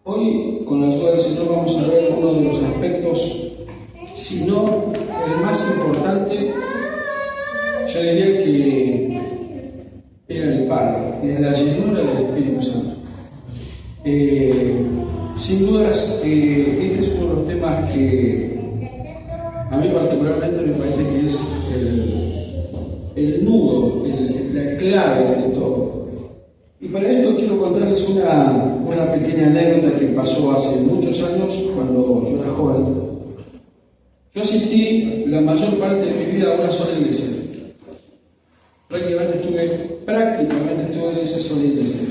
Hoy, con la ayuda del Señor, vamos a ver uno de los aspectos, si no el más importante, yo diría que era el Padre, es la llenura del Espíritu Santo. Sin dudas, este es uno de los temas que a mí particularmente me parece que es el nudo, la clave de todo. Y para esto quiero contarles una pequeña anécdota que pasó hace muchos años cuando yo era joven. Yo asistí la mayor parte de mi vida a una sola iglesia. Prácticamente estuve en esa sola iglesia.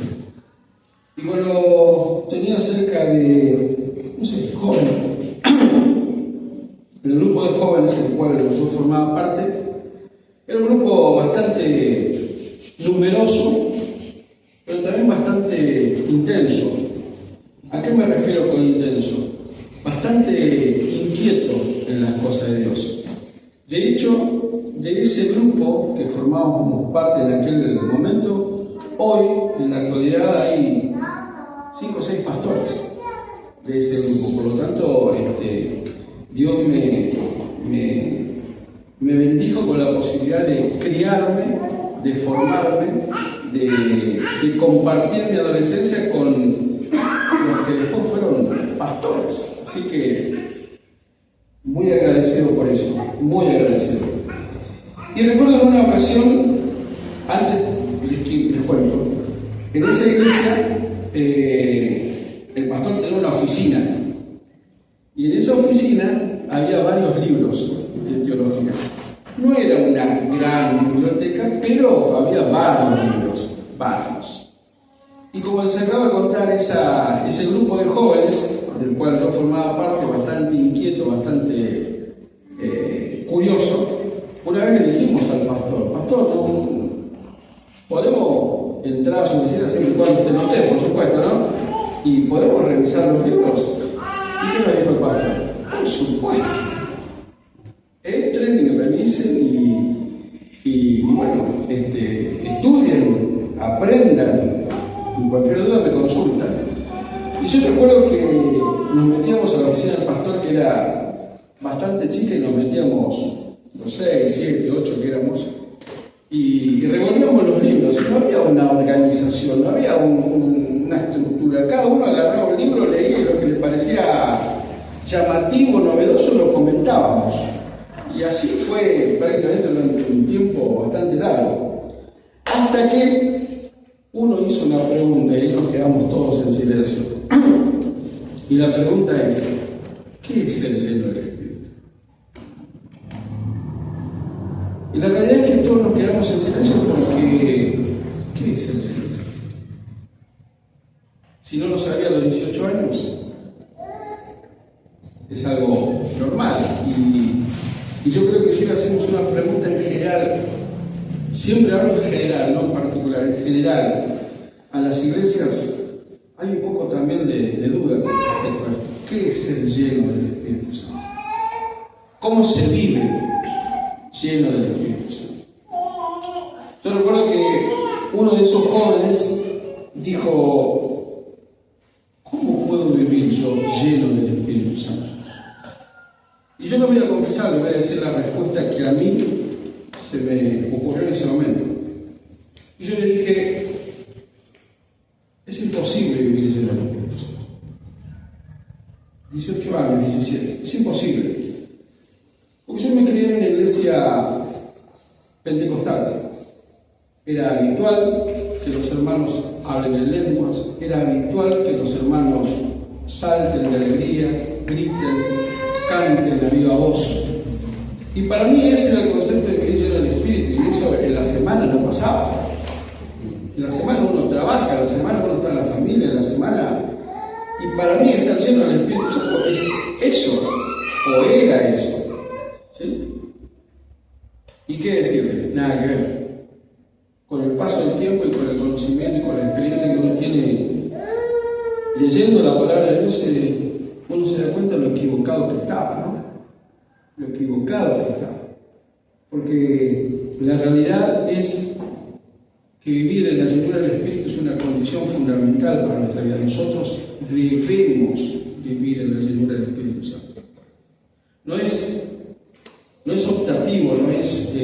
Y cuando tenía cerca de, joven, el grupo de jóvenes en el cual yo formaba parte, era un grupo bastante numeroso, pero también bastante intenso. ¿A qué me refiero con intenso? Bastante inquieto en las cosas de Dios. De hecho, de ese grupo que formábamos parte en aquel momento, hoy, en la actualidad, hay 5 o 6 pastores de ese grupo. Por lo tanto, Dios me bendijo con la posibilidad de criarme, de formarme, de compartir mi adolescencia con los que después fueron pastores. Así que muy agradecido por eso, muy agradecido. Y recuerdo en una ocasión, antes les cuento, en esa iglesia el pastor tenía una oficina, y en esa oficina había varios libros de teología. No era una gran biblioteca, pero había varios libros, varios. Y como les acabo de contar, ese grupo de jóvenes, del cual yo formaba parte, bastante inquieto, bastante curioso, una vez le dijimos al pastor, ¿podemos entrar a su oficina siempre y cuando te noté, por supuesto, ¿no? ¿Y podemos revisar los libros? ¿Y qué me dijo el pastor? Por supuesto. Entren y revisen y bueno, estudien, aprendan, y cualquier duda me consultan. Y yo recuerdo que nos metíamos a la oficina del pastor, que era bastante chica, y nos metíamos los 6, 7, 8 que éramos, y revolvíamos los libros. No había una organización, no había una estructura. Cada uno agarraba un libro, leía, y lo que le parecía llamativo, novedoso, lo comentábamos. Y así fue prácticamente durante un tiempo bastante largo. Hasta que uno hizo una pregunta y nos quedamos todos en silencio. Y la pregunta es, ¿qué es el lleno del Espíritu? Y la realidad es que todos nos quedamos en silencio porque, ¿qué es el lleno del Espíritu? Si no lo sabía a los 18 años, es algo normal. Y yo creo que si hacemos una pregunta en general, siempre hablo en general, no en particular, en general, a las iglesias, hay un poco también de duda con respecto a esto. ¿Qué es el lleno del Espíritu Santo? ¿Cómo se vive lleno del Espíritu Santo? Yo recuerdo que uno de esos jóvenes dijo, ¿cómo puedo vivir yo lleno del Espíritu Santo? Y yo no voy a confesar, le voy a decir la respuesta que a mí se me ocurrió en ese momento. Y yo le dije, es imposible vivir lleno del Espíritu Santo. 18 años, 17, es imposible. Porque yo me crié en una iglesia pentecostal. Era habitual que los hermanos hablen en lenguas, era habitual que los hermanos salten de alegría, griten, canten a viva voz. Y para mí ese era el concepto de vivir lleno del Espíritu, y eso en la semana no pasaba. En la semana uno trabaja, en la semana uno está en la familia, en la semana... Y para mí estar lleno del Espíritu Santo es eso, o era eso. ¿Sí? ¿Y qué decirle? Nada que ver. Con el paso del tiempo y con el conocimiento y con la experiencia que uno leyendo la palabra de Dios, uno se da cuenta de lo equivocado que estaba, ¿no? Lo equivocado que estaba. Porque la realidad es que vivir en la llenura del Espíritu es una condición fundamental para nuestra vida. Nosotros debemos vivir en la llenura del Espíritu Santo. No es optativo, no es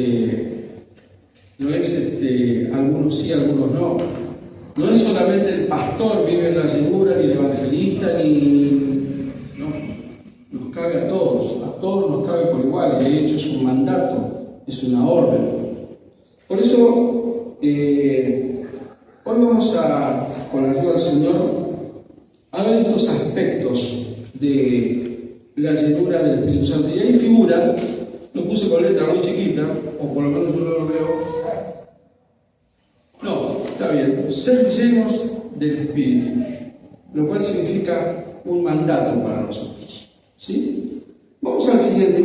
algunos sí, algunos no. No es solamente el pastor vive en la llenura, ni el evangelista, no. Nos cabe a todos nos cabe por igual. De hecho, es un mandato, es una orden. Por eso, hoy vamos con la ayuda del Señor, a ver estos aspectos de la llenura del Espíritu Santo. Y ahí figura, lo puse con letra muy chiquita, o por lo menos yo no lo veo. No, está bien, ser llenos del Espíritu, lo cual significa un mandato para nosotros. ¿Sí? Vamos al siguiente.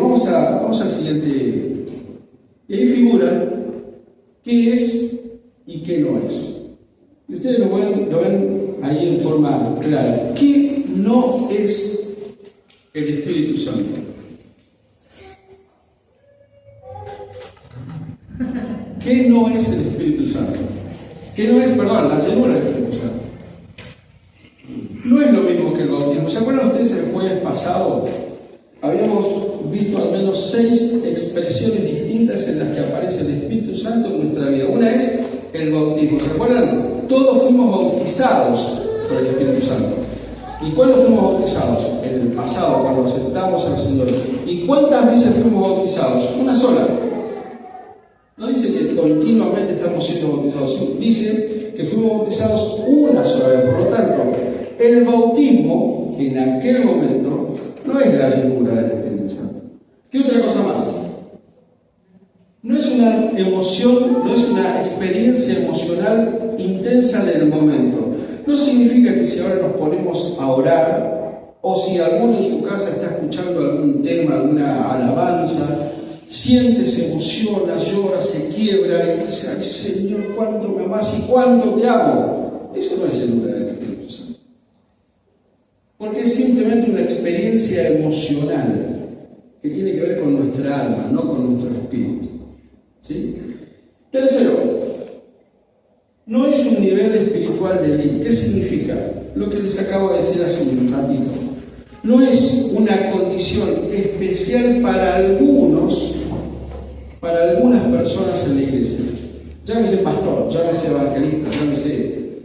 Y ahí figura qué es y qué no es. Y ustedes lo ven ahí en forma clara. ¿Qué no es el Espíritu Santo? ¿Qué no es el Espíritu Santo? ¿Qué no es, la llenura del Espíritu Santo? No es lo mismo que el bautismo. ¿Se acuerdan ustedes el jueves pasado? Habíamos visto al menos 6 expresiones distintas en las que aparece el Espíritu Santo en nuestra vida. Una es el bautismo. ¿Se acuerdan? Todos fuimos bautizados por el Espíritu Santo. ¿Y cuándo fuimos bautizados? En el pasado, cuando aceptamos al Señor. ¿Y cuántas veces fuimos bautizados? Una sola. No dice que continuamente estamos siendo bautizados, dice que fuimos bautizados una sola vez. Por lo tanto, el bautismo en aquel momento no es la llenura del Espíritu Santo. ¿Qué otra cosa más? No es una emoción, no es una experiencia emocional intensa del momento. No significa que si ahora nos ponemos a orar, o si alguno en su casa está escuchando algún tema, alguna alabanza, siente, se emociona, llora, se quiebra y dice: ay Señor, cuánto me amas y cuánto te amo. Eso no es llenura del Espíritu Santo. Porque es simplemente una experiencia emocional que tiene que ver con nuestra alma, no con nuestro espíritu. ¿Sí? Tercero, no es un nivel espiritual de élite. ¿Qué significa? Lo que les acabo de decir hace un ratito. No es una condición especial para algunas personas en la iglesia. Llámese pastor, llámese evangelista, llámese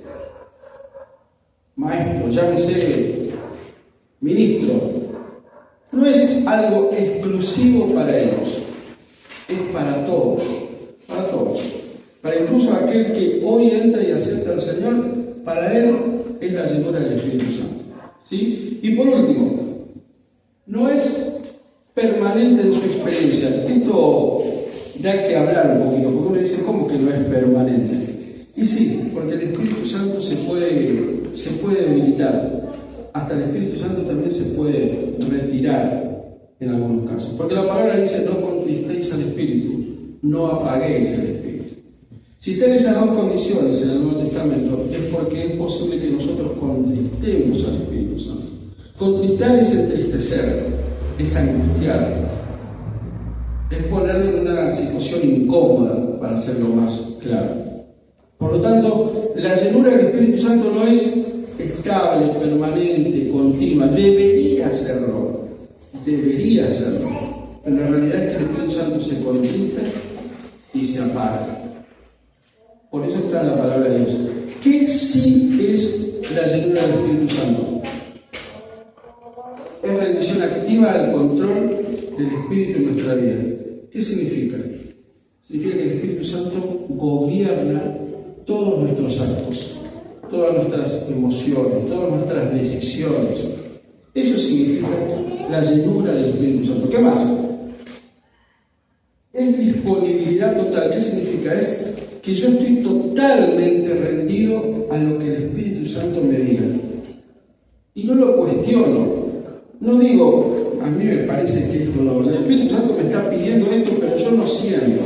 maestro, llámese ministro. No es algo exclusivo para ellos, es para todos, para todos. Para incluso aquel que hoy entra y acepta al Señor, para él es la llenura del Espíritu Santo. ¿Sí? Y por último, no es permanente en su experiencia. Esto da que hablar un poquito, porque uno dice: ¿cómo que no es permanente? Y sí, porque el Espíritu Santo se puede debilitar. Hasta el Espíritu Santo también se puede retirar en algunos casos. Porque la palabra dice: no contristéis al Espíritu, no apaguéis el Espíritu. Si están esas dos condiciones en el Nuevo Testamento, es porque es posible que nosotros contristemos al Espíritu Santo. Contristar es entristecer, es angustiar, es ponerlo en una situación incómoda, para hacerlo más claro. Por lo tanto, la llenura del Espíritu Santo no es estable, permanente, continua. Debería serlo. Pero la realidad es que el Espíritu Santo se contrista y se apaga. Por eso está en la palabra de Dios. ¿Qué sí es la llenura del Espíritu Santo? Es rendición activa al control del Espíritu en nuestra vida. ¿Qué significa? Significa que el Espíritu Santo gobierna todos nuestros actos, todas nuestras emociones, todas nuestras decisiones. Eso significa la llenura del Espíritu Santo. ¿Qué más? Es disponibilidad total. ¿Qué significa? Es que yo estoy totalmente rendido a lo que el Espíritu Santo me diga. Y no lo cuestiono. No digo: a mí me parece que esto no. El Espíritu Santo me está pidiendo esto, pero yo no siento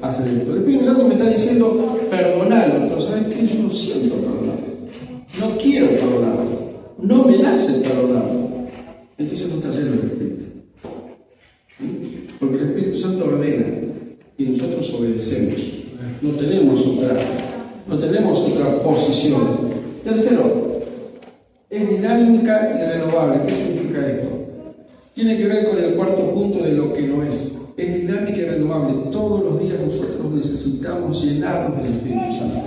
hacer esto. El Espíritu Santo me está diciendo: perdonalo, pero ¿sabes qué? Yo no siento perdonar. No quiero perdonar. no me nace perdonarlo, entonces no está lleno del Espíritu. Porque el Espíritu Santo ordena y nosotros obedecemos. No tenemos otra posición. Tercero, es dinámica y renovable. ¿Qué significa esto? Tiene que ver con el cuarto punto de lo que no es. Es dinámica y renovable. Todos los días nosotros necesitamos llenarnos del Espíritu Santo.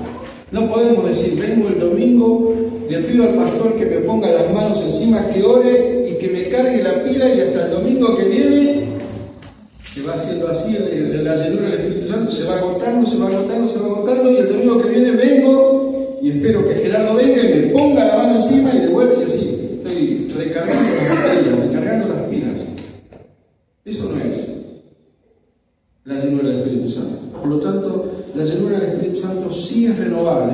No podemos decir, vengo el domingo, le pido al pastor que me ponga las manos encima, que ore y que me cargue la pila, y hasta el domingo que viene se va haciendo así, la llenura del Espíritu Santo se va agotando, y el domingo que viene vengo y espero que Gerardo venga y me ponga la mano encima y devuelve, y así estoy recargando las baterías, recargando las pilas. Eso no es la llenura del Espíritu Santo. Por lo tanto, la llenura del Espíritu Santo sí es renovable,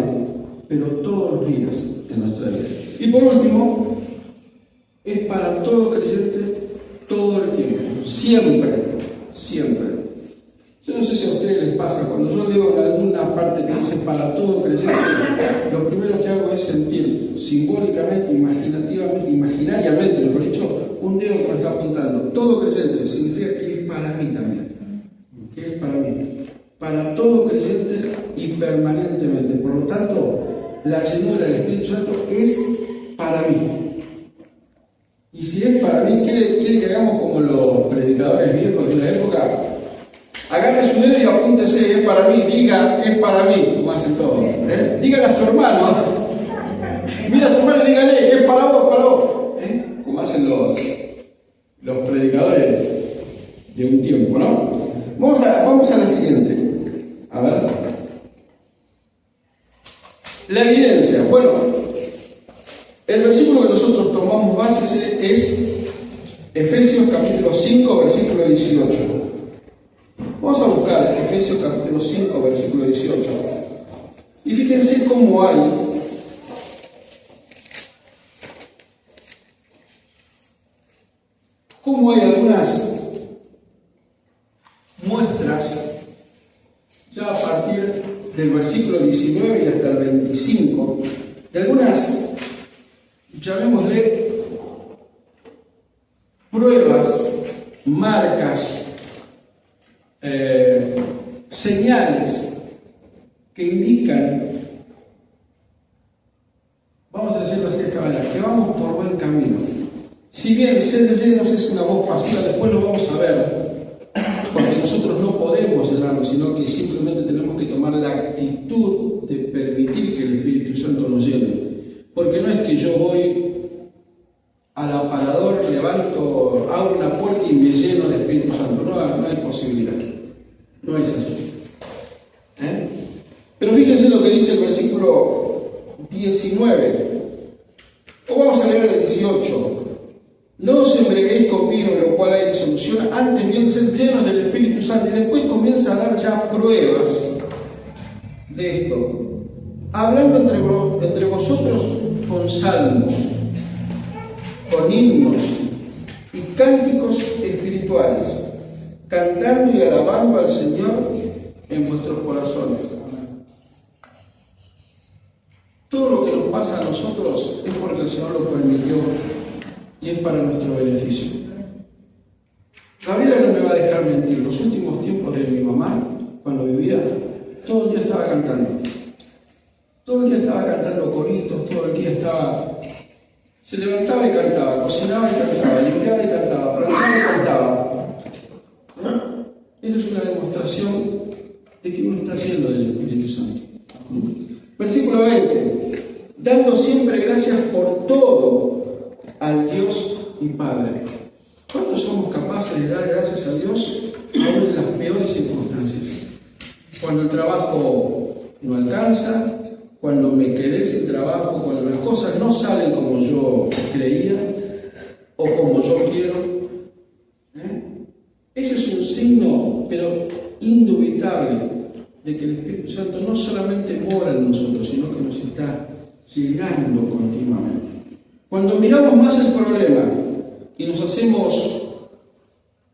pero todos los días en nuestra vida. Y por último, es para todo creyente todo el tiempo, siempre. Yo no sé si a ustedes les pasa, cuando yo leo en alguna parte que dice para todo creyente, lo primero que hago es sentir simbólicamente, imaginariamente, mejor dicho, un dedo que me está apuntando. Todo creyente significa que es para mí también. Que es para mí. Para todo creyente y permanentemente. Por lo tanto, la llenura del Espíritu Santo es para mí. Y si es para mí, quiere que hagamos como los predicadores viejos de una época. Agarre su dedo y apúntese, es para mí, diga, es para mí, como hacen todos. Dígale a su hermano. Mira a su hermano y dígale, es para vos. Como hacen los predicadores de un tiempo, ¿no? Vamos a la siguiente. A ver. La evidencia. Bueno, el versículo que nosotros tomamos base es Efesios capítulo 5, versículo 18. Vamos a buscar Efesios capítulo 5, versículo 18. Y fíjense cómo hay algunas muestras ya a partir del versículo 19 y hasta el 25 de algunas, llamémosle, pruebas, marcas, señales que indican, vamos a decirlo así de esta manera, que vamos por buen camino. Si bien ser llenos es una voz pasiva, después lo vamos a ver, porque nosotros no podemos llenarnos, sino que simplemente tenemos que tomar la actitud de permitir que el Espíritu Santo nos llene. Porque no es que yo voy al aparador, levanto, abro una puerta y me lleno de Espíritu Santo. No hay posibilidad. No es así. Pero fíjense lo que dice el versículo 19. O vamos a leer el 18. No os embriaguéis con vino, en lo cual hay disolución, antes bien sed llenos del Espíritu Santo. Y después comienza a dar ya pruebas de esto. Hablando entre vosotros con salmos, con himnos y cánticos espirituales, cantando y alabando al Señor en vuestros corazones. Todo lo que nos pasa a nosotros es porque el Señor lo permitió y es para nuestro beneficio. Gabriela no me va a dejar mentir. Los últimos tiempos de mi mamá, cuando vivía, todo el día estaba cantando. Todo el día estaba cantando coritos, todo el día estaba... Se levantaba y cantaba, cocinaba y cantaba, limpiaba y cantaba, planchaba y cantaba. Esa es una demostración de que uno está haciendo del Espíritu Santo. Versículo 20. Dando siempre gracias por todo al Dios y Padre. ¿Cuántos somos capaces de dar gracias a Dios aún en las peores circunstancias? Cuando el trabajo no alcanza, cuando me quedé sin trabajo, cuando las cosas no salen como yo creía o como yo quiero. Ese es un signo, pero indubitable, de que el Espíritu Santo no solamente mora en nosotros, sino que nos está llegando continuamente. Cuando miramos más el problema y nos hacemos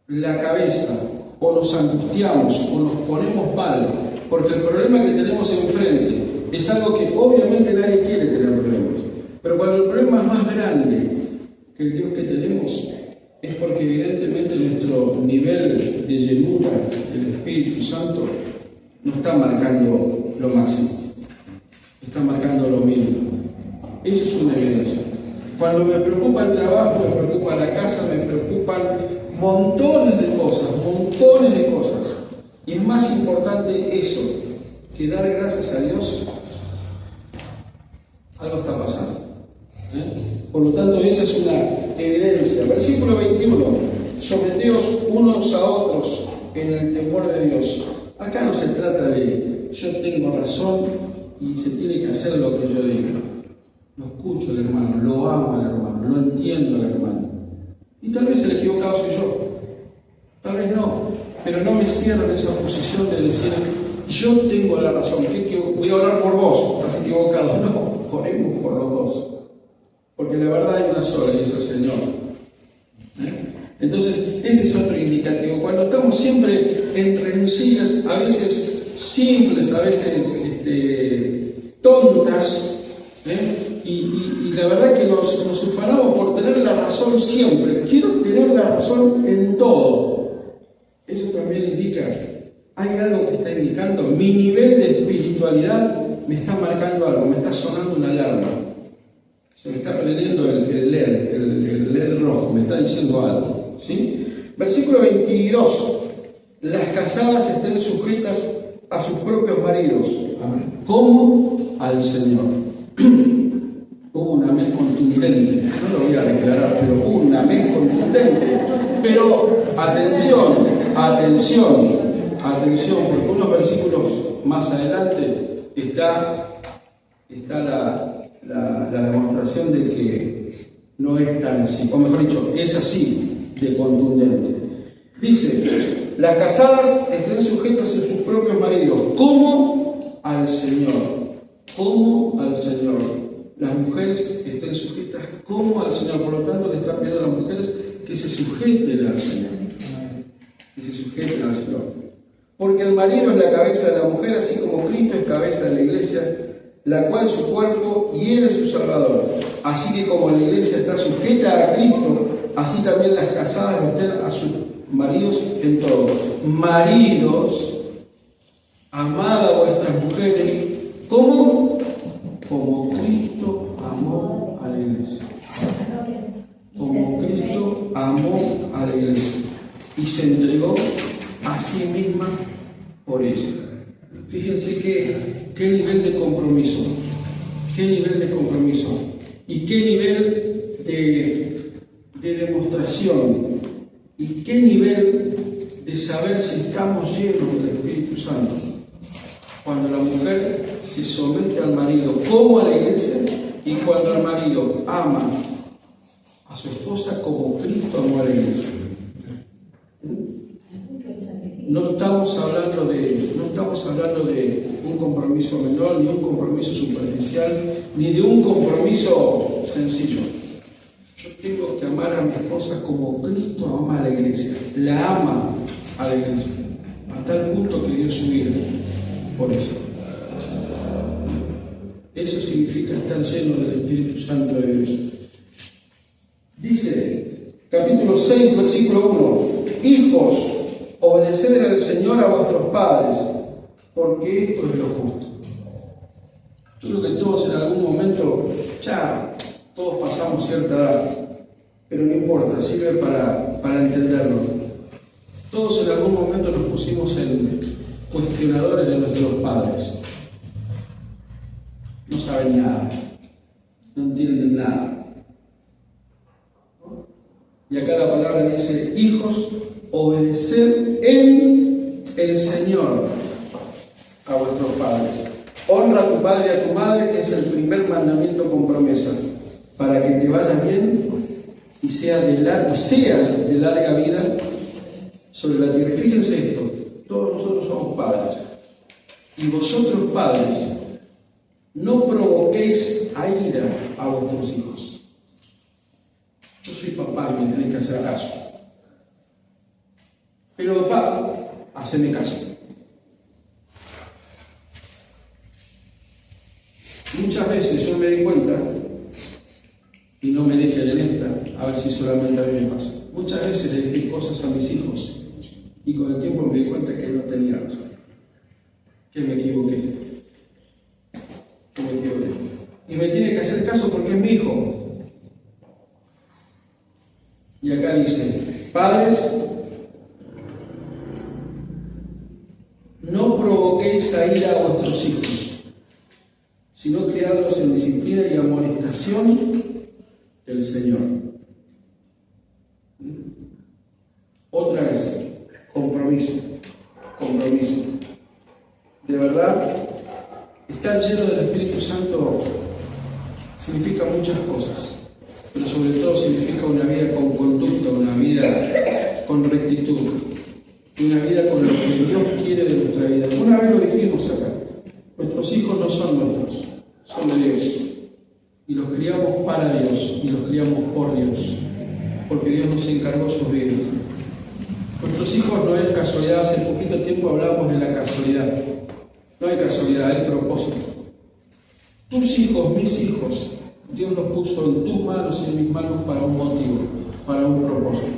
la cabeza, o nos angustiamos, o nos ponemos mal, porque el problema que tenemos enfrente es algo que obviamente nadie quiere tener problemas, pero cuando el problema es más más grande que el Dios que tenemos es porque evidentemente nuestro nivel de llenura del Espíritu Santo no está marcando lo máximo, está marcando lo mínimo. Eso es una evidencia. Cuando me preocupa el trabajo, me preocupa la casa, me preocupan montones de cosas. Y es más importante eso que dar gracias a Dios. Algo está pasando. Por lo tanto, esa es una evidencia. Versículo 21. Someteos unos a otros en el temor de Dios. Acá no se trata de yo tengo razón y se tiene que hacer lo que yo diga. Lo escucho al hermano, lo amo al hermano, lo entiendo al hermano. Y tal vez el equivocado soy yo. Tal vez no. Pero no me cierro en esa posición de decir yo tengo la razón. ¿Qué voy a orar por vos? ¿Estás equivocado? No. Oremos por los dos. Porque la verdad hay una sola y es el Señor. Entonces, ese es otro indicativo. Cuando estamos siempre en rencillas, a veces simples, a veces tontas, y la verdad que nos ufanamos por tener la razón siempre. Quiero tener la razón en todo. Eso también indica, hay algo que está indicando, mi nivel de espiritualidad me está marcando algo, me está sonando una alarma. Se me está prendiendo el LED rojo, me está diciendo algo. ¿Sí? Versículo 22. Las casadas estén sujetas a sus propios maridos. Amén. Como al Señor. Hubo un amén contundente. No lo voy a declarar, pero hubo un amén contundente. Pero atención, porque unos versículos más adelante está la demostración de que no es tan así, o mejor dicho, es así de contundente. Dice, las casadas estén sujetas a sus propios maridos, como al Señor. Las mujeres estén sujetas como al Señor. Por lo tanto, le está pidiendo a las mujeres que se sujeten al Señor. Porque el marido es la cabeza de la mujer, así como Cristo es cabeza de la iglesia, la cual su cuerpo y él es su Salvador. Así que como la iglesia está sujeta a Cristo, así también las casadas estén a sus maridos en todo. Maridos, amad a vuestras mujeres, como Cristo amó a la iglesia. Como Cristo amó a la iglesia y se entregó a sí misma por ella. Fíjense qué nivel de compromiso, y qué nivel de demostración, y qué nivel de saber si estamos llenos del Espíritu Santo. Cuando la mujer se somete al marido como a la iglesia, y cuando el marido ama a su esposa como Cristo amó a la iglesia. No estamos hablando de un compromiso menor, ni un compromiso superficial, ni de un compromiso sencillo. Yo tengo que amar a mi esposa como Cristo ama a la iglesia. La ama a la iglesia, a tal punto que dio su vida por eso. Eso significa estar lleno del Espíritu Santo de Dios. Dice, capítulo 6, versículo 1, hijos, obedeced al Señor a vuestros padres, porque esto es lo justo. Yo creo que todos en algún momento, todos pasamos cierta edad, pero no importa, sirve para entenderlo. Todos en algún momento nos pusimos en cuestionadores de nuestros padres. No saben nada, no entienden nada. Y acá la palabra dice, hijos, obedeced en el Señor a vuestros padres. Honra a tu padre y a tu madre, que es el primer mandamiento con promesa, para que te vayas bien y seas de larga vida sobre la tierra. Fíjense esto, todos nosotros somos padres. Y vosotros, padres, no provoquéis a ira a vuestros hijos. Yo soy papá y me tenéis que hacer caso. Pero papá, haceme caso. Muchas veces yo me di cuenta y no me dejen en esta, a ver si solamente a mí me pasa. Muchas veces le dije cosas a mis hijos y con el tiempo me di cuenta que no tenía razón, que me equivoqué. Y me tiene que hacer caso porque es mi hijo. Y acá dice, padres, no provoquéis a ira a vuestros hijos, sino criadlos en disciplina y amonestación del Señor. Otra vez, compromiso. De verdad, estar lleno del Espíritu Santo significa muchas cosas, pero sobre todo significa una vida con conducta, una vida con rectitud, una vida con lo que Dios quiere de nuestra vida. Una vez lo dijimos acá, nuestros hijos no son nuestros, son de Dios. Y los criamos para Dios, y los criamos por Dios, porque Dios nos encargó sus vidas. Nuestros hijos no es casualidad, hace poquito tiempo hablamos de la casualidad. No hay casualidad, hay propósito. Tus hijos, mis hijos, Dios los puso en tus manos y en mis manos para un motivo, para un propósito.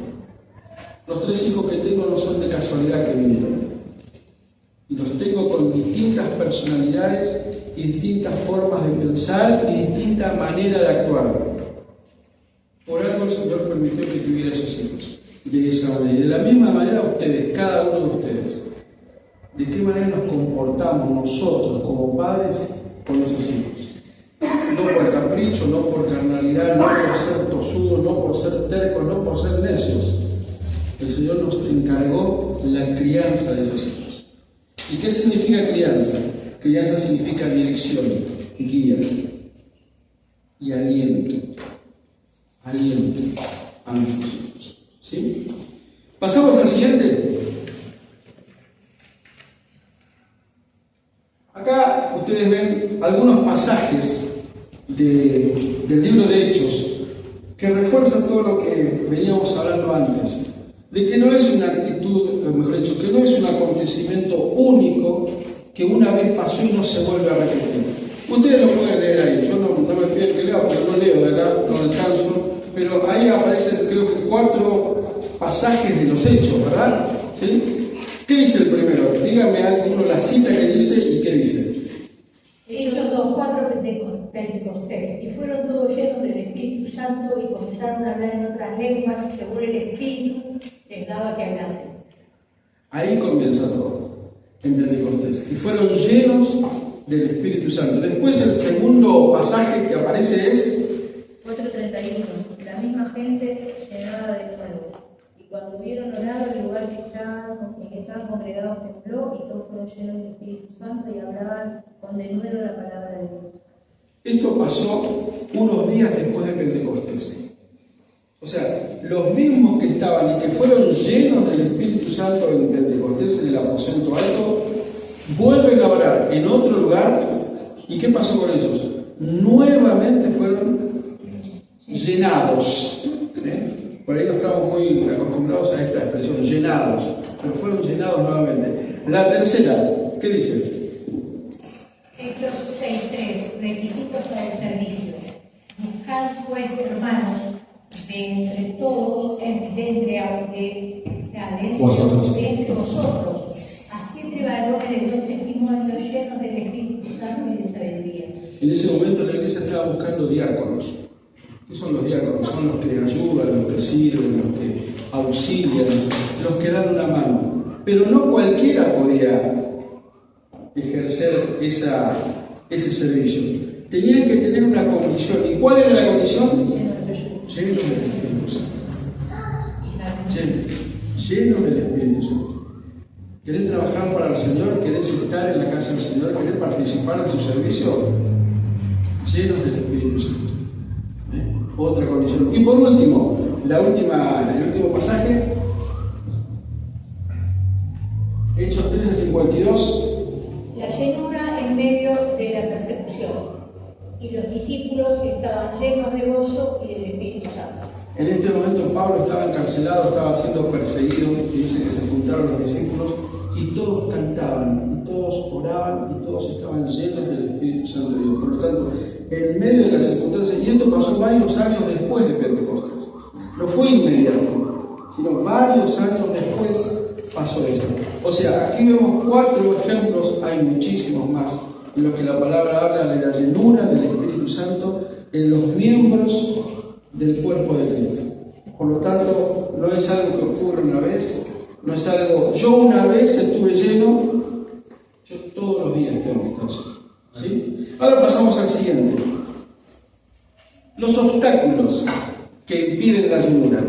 Los 3 hijos que tengo no son de casualidad que vinieron. Y los tengo con distintas personalidades y distintas formas de pensar y distinta manera de actuar. Por algo el Señor permitió que tuviera esos hijos. De esa manera. Y de la misma manera ustedes, cada uno de ustedes. ¿De qué manera nos comportamos nosotros como padres con nuestros hijos? No por capricho, no por carnalidad, no por ser tosudos, no por ser tercos, no por ser necios. El Señor nos encargó la crianza de esos hijos. ¿Y qué significa crianza? Crianza significa dirección, guía y aliento. Aliento a nuestros hijos. ¿Sí? Pasamos al siguiente. Acá ustedes ven algunos pasajes del libro de Hechos que refuerzan todo lo que veníamos hablando antes, de que no es una actitud, mejor dicho, que no es un acontecimiento único que una vez pasó y no se vuelve a repetir. Ustedes lo pueden leer ahí, yo no me pido que lea porque no leo de acá, no alcanzo, pero ahí aparecen creo que 4 pasajes de los Hechos, ¿verdad? ¿Sí? ¿Qué dice el primero? Dígame alguno la cita que dice y qué dice. Hechos 2:4 Pentecostés, y fueron todos llenos del Espíritu Santo y comenzaron a hablar en otras lenguas según el Espíritu les daba que hablasen. Ahí comienza todo, en Pentecostés. Y fueron llenos del Espíritu Santo. Después el segundo pasaje que aparece es 4:31. La misma gente llenada de nuevo. Y cuando hubieron orado, el lugar en que estaban congregados tembló, y todos fueron llenos del Espíritu Santo y hablaban con denuedo la palabra de Dios. Esto pasó unos días después de Pentecostés. O sea, los mismos que estaban y que fueron llenos del Espíritu Santo en Pentecostés, en el aposento alto, vuelven a orar en otro lugar. ¿Y qué pasó con ellos? Nuevamente fueron llenados. Por ahí no estamos muy acostumbrados a esta expresión, llenados, pero fueron llenados nuevamente. La tercera, ¿qué dice? Hechos 6:3 Requisitos para el servicio. Buscad pues, hermanos, de entre todos, de entre vosotros, así entre varones de dos testimonios llenos del Espíritu Santo y de sabiduría. En ese momento la iglesia estaba buscando diáconos. ¿Qué son los diáconos? Son los que ayudan, los que sirven, los que auxilian, los que dan una mano. Pero no cualquiera podía ejercer ese servicio. Tenían que tener una condición. ¿Y cuál era la condición? Lleno del Espíritu Santo. Lleno del Espíritu Santo. ¿Querés trabajar para el Señor? ¿Querés estar en la casa del Señor? ¿Querés participar en su servicio? Llenos del Espíritu Santo. Otra condición. Y por último, el último pasaje, Hechos 13:52. La llenura en medio de la persecución, y los discípulos estaban llenos de gozo y del Espíritu Santo. En este momento Pablo estaba encarcelado, estaba siendo perseguido, y dice que se juntaron los discípulos y todos cantaban, y todos oraban, y todos estaban llenos del Espíritu Santo de Dios. Por lo tanto, en medio de las circunstancias, y esto pasó varios años después de Pentecostés. No fue inmediato, sino varios años después pasó esto. O sea, aquí vemos 4 ejemplos, hay muchísimos más, en los que la palabra habla de la llenura del Espíritu Santo en los miembros del cuerpo de Cristo. Por lo tanto, no es algo que ocurre una vez, no es algo, yo una vez estuve lleno, yo todos los días tengo que estar lleno. ¿Sí? Ahora pasamos al siguiente. Los obstáculos que impiden la llenura.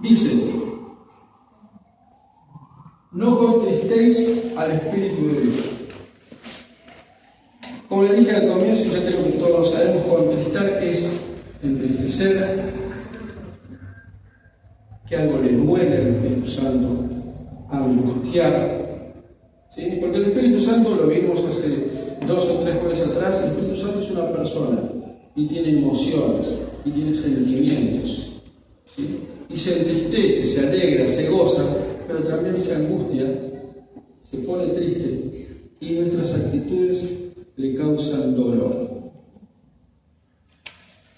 Dice, no contristéis al Espíritu de Dios. Como le dije al comienzo, ya creo que todos lo sabemos, contristar es entristecer, que algo le duele al Espíritu Santo, angustiar. ¿Sí? Porque el Espíritu Santo, lo vimos hace 2 o 3 jueves atrás, el Espíritu Santo es una persona y tiene emociones y tiene sentimientos. ¿Sí? Y se entristece, se alegra, se goza, pero también se angustia, se pone triste y nuestras actitudes le causan dolor.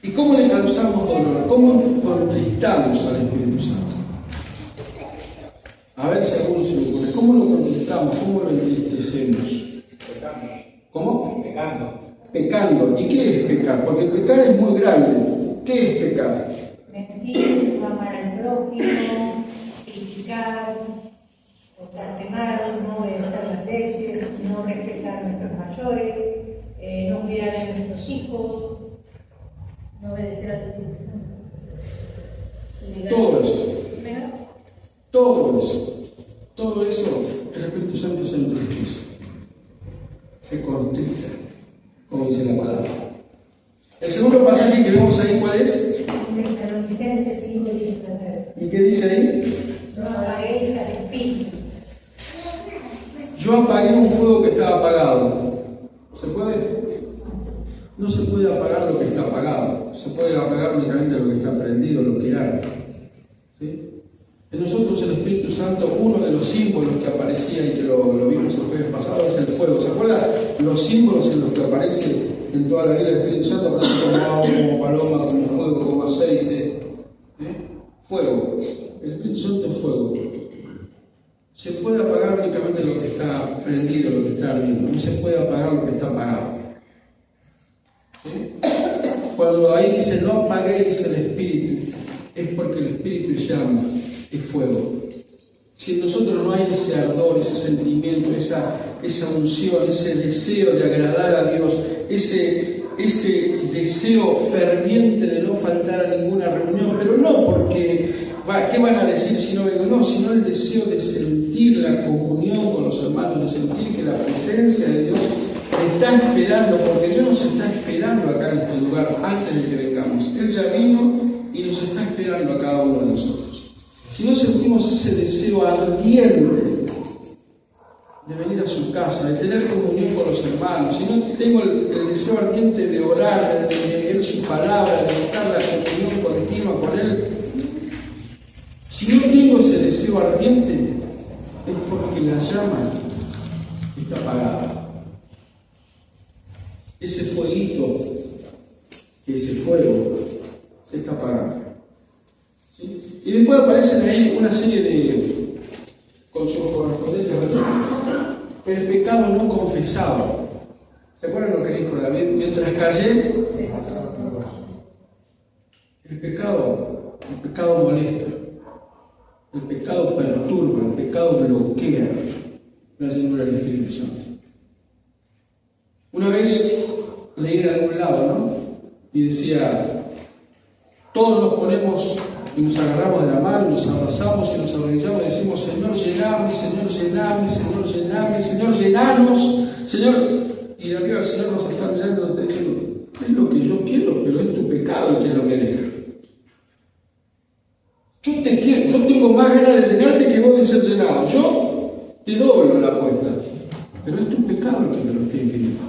¿Y cómo le causamos dolor? ¿Cómo contristamos al Espíritu Santo? A ver si a alguno se le ocurre. ¿Cómo lo contristamos? ¿Cómo lo entristecemos? Pecando. ¿Cómo? Pecando. Pecando. ¿Y qué es pecar? Porque pecar es muy grande. ¿Qué es pecar? Mentir, no amar al prójimo, criticar, blasfemar, no obedecer las leyes, no respetar a nuestros mayores, no cuidar a nuestros hijos, No obedecer al Espíritu Santo. Todo eso. ¿verdad? Todo eso, el Espíritu Santo se entristece, se contrista, como dice la palabra. El segundo pasaje que vemos ahí, ¿cuál es? Tesalonicenses 5:19. ¿Y qué dice ahí? No apaguéis al Espíritu. Yo apagué un fuego que estaba apagado. ¿Se puede? No se puede apagar lo que está apagado. Se puede apagar únicamente lo que está prendido, lo que arde. ¿Sí? En nosotros el Espíritu Santo, uno de los símbolos que aparecía y que lo vimos el jueves pasado es el fuego. ¿Se acuerdan? Los símbolos en los que aparece en toda la vida del Espíritu Santo aparece como agua, como paloma, como fuego, como aceite. Fuego. El Espíritu Santo es fuego. Se puede apagar únicamente lo que está prendido, lo que está ardiendo. No se puede apagar lo que está apagado. ¿Sí? Cuando ahí dice no apaguéis el Espíritu, es porque el Espíritu llama, es fuego. Si en nosotros no hay ese ardor, ese sentimiento, esa unción, ese deseo de agradar a Dios, ese deseo ferviente de no faltar a ninguna reunión, pero no porque, ¿qué van a decir si no vengo? No, sino el deseo de sentir la comunión con los hermanos, de sentir que la presencia de Dios me está esperando, porque Dios nos está esperando acá en este lugar antes de que vengamos. Él ya vino y nos está esperando a cada uno de nosotros. Si no sentimos ese deseo ardiente de venir a su casa, de tener comunión con los hermanos, si no tengo el deseo ardiente de orar, de leer su palabra, de buscar la comunión continua con Él, si no tengo ese deseo ardiente, es porque la llama está apagada. Ese fueguito, ese fuego, se está apagando. ¿Sí? Y después aparecen ahí una serie de correspondientes versículos. El pecado no confesado. ¿Se acuerdan lo que dijo David? Mientras callé, el pecado molesta, el pecado perturba, el pecado bloquea la llenura del Espíritu Santo. Una vez leí en algún lado, ¿no? Y decía, todos nos ponemos y nos agarramos de la mano, nos abrazamos y nos arrodillamos y decimos, Señor, llename, Señor, llename, Señor, llename, Señor, llenanos, Señor. Y de arriba el Señor nos está mirando y nos está diciendo, es lo que yo quiero, pero es tu pecado el que no me deja. Yo te quiero, yo tengo más ganas de llenarte que vos de ser llenado. Yo te doblo la apuesta, pero es tu pecado el que me lo está impidiendo.